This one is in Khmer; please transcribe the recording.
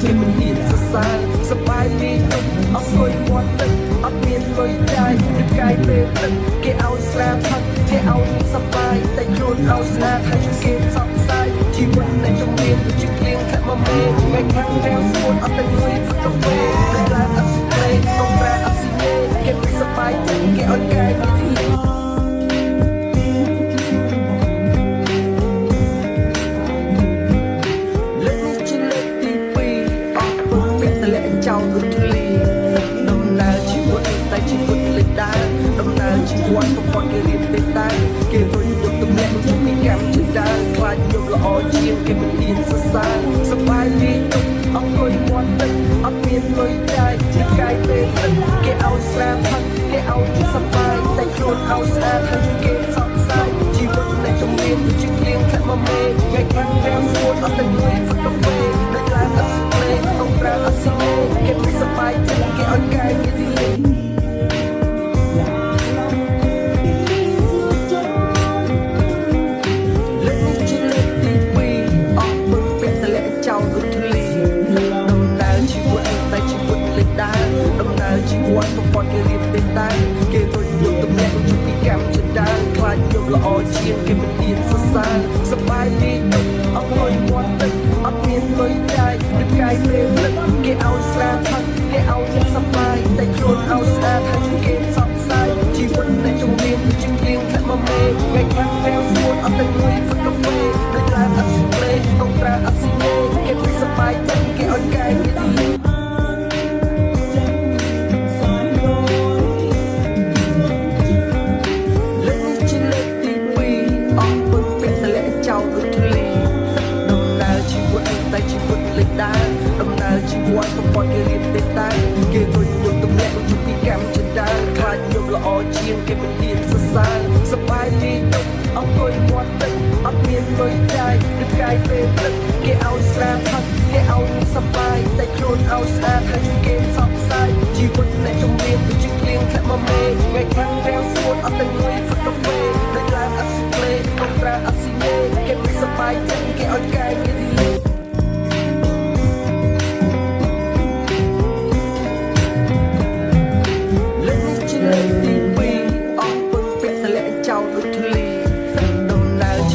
គេមិនហ៊ានសរសើរសប្បាយពីទុកអត់ជួយមាត់ទឹកអត់មានលុយចាយទឹកកាយពេលទឹកគេឲ្យស្រាផឹកគេឲ្យសប្បាយតែខ្លួនឲ្យស្នាហើយគេសក់ស្ដាយជីវិតនៃជំនាញជាគ្លៀងខាក់មកមេថ្ងៃខាងរាំងស្ពួនអត់តែលុយទឹកកាហ្វេតែឡើងអត់ស្ព្រេកុំប្រាអត់ស៊ីញេគេមិនសប្បាយចិត្តគេឲ្យកាយវិធីចោលរត់ធ្លាដំណើរជីវិតតែជីវិតលេចដើរដំណើរជីវិតប្រព័ន្ធគេរៀបទេតែគេរុញយកទម្លាក់ពីកម្មជាដើរខ្លាចយកល្អជាងគេមិនហ៊ានសរសើរសប្បាយពីទុកអត់કોઈមាត់ទឹកអត់មានលុយចាយជាកាយពេលទឹកគេឲ្យស្រាផឹកគេឲ្យសប្បាយតែខ្លួនឲ្យស្អាតហើយគេសក់ស្ដាយជីវិតនៃជំនាញជាគ្លៀងខាក់មកមេថ្ងៃខាងរាំងស្ពួនអត់តែលុយទឹកកាហ្វេដែលឡើងអត់ស្លេកុំប្រើអត់ស៊ីញេគេមិនសប្បាយចិត្តគេឲ្យកាយវិធីលើកនេះជាលើកទី2អស់ពឹងពាក់តលាក់ចោលរត់ធ្លាដំណើរជីវិតតែជីវិតលេចដើរដំណើរជីវិតប្រព័ន្ធគេរៀបទេតែគេរុញយកទម្លាក់ពីកម្មជាដើរខ្លាចយកល្អជាងគេមិនហ៊ានសរសើរសប្បាយពីទុកអត់លុយមាត់ទឹកអត់មានលុយចាយទឹកកាយពេលទឹកគេឲ្យស្រាផឹកគេឲ្យសប្បាយតែខ្លួនឲ្យស្អាតហើយគេសក់ស្ដាយជីវិតនៃជំនាញជាគ្លៀងខាក់មកមេថ្ងៃខាងរាំងស្ពួនអត់តែលុយទឹកកាហ្វេដែលឡើងអត់ស្លេកកុំប្រើអត់ស៊ីញេគេមិនសប្បាយចិត្តគេឲ្យកាយវិធីដំណើរជីវិតប្រព័ន្ធគេរៀបទេតែគេរុញយកទម្លាក់ពីកម្មជាដើរខ្លាចយកល្អជាងគេមិនហ៊ានសរសើរសប្បាយពីទុកអត់કોઈមាត់ទឹកអត់មានលុយចាយទឹកកាយពេលទឹកគេឲ្យស្រាផឹកគេឲ្យសប្បាយតែខ្លួនឲ្យស្អាតហើយគេសក់ស្ដាយជីវិតនៃជំនាញជាគ្លៀងខាក់មកមេថ្ងៃខាងរាំងស្ពួនអត់តែលុយទឹកកាហ្វេដែលឡើងអត់ស្លេកកុំប្រើអត់ស៊ីញេគេមិនសប្បាយចិត្ត